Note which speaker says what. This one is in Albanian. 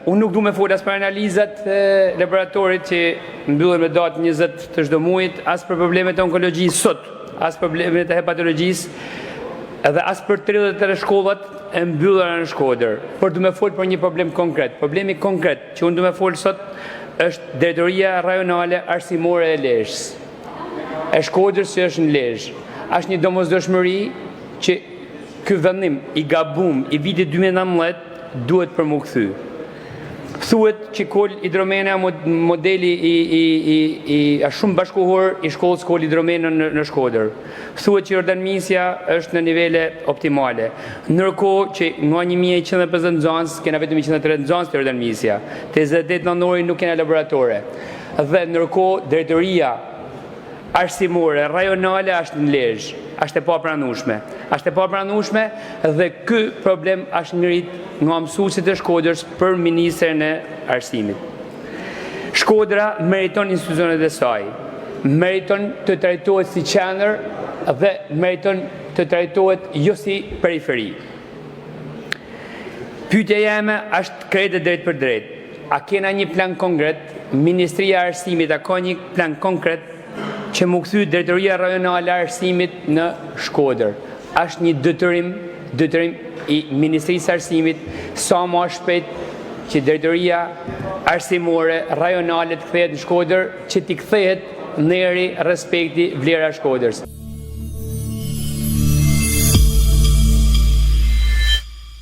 Speaker 1: Unë nuk du me folë as për analizat e laboratorit që mbyllen me datë 20 të çdo muajit, as për problemet e onkologjisë sot, as problemet e hepatologjisë, edhe as për 33 shkollat e mbyllura në Shkodër. Por du me folë për një problem konkret. Problemi konkret që unë du me folë sot është drejtoria rajonale arsimore e Lezhës. E Shkodrës që është në Lezhë. Është një domosdoshmëri që ky vendim i gabum i vitit 2019 duhet për mu kthy. Thuhet që Kol Hidromena modeli i shumë bashkohor i shkollës Kol Hidromena në Shkodër. Thuhet që Jordan Misja është në nivele optimale. Ndërkohë që nga 1150 nxënës kena vetëm 130 nxënës të Jordan Misja. Te 28 nënori nuk kena laboratore. Dhe ndërkohë drejtoria arsimore rajonale është në Lezhë. Është e papranueshme. Është e papranueshme dhe ky problem është ngrit nga mësuesit e Shkodrës për ministrin e arsimit. Shkodra meriton institucionet e saj. Meriton të trajtohet si qendër dhe meriton të trajtohet jo si periferi. Pyetja jeme është krejt drejt për drejt. A kena një plan konkret? Ministria e Arsimit a ka një plan konkret që mu kthy drejtoria rajonale e arsimit në Shkodër? Është një detyrim i Ministrisë së Arsimit sa më shpejt që drejtoria arsimore rajonale të kthehet në Shkodër, që t'i kthehet nderi respekti vlera Shkodrës.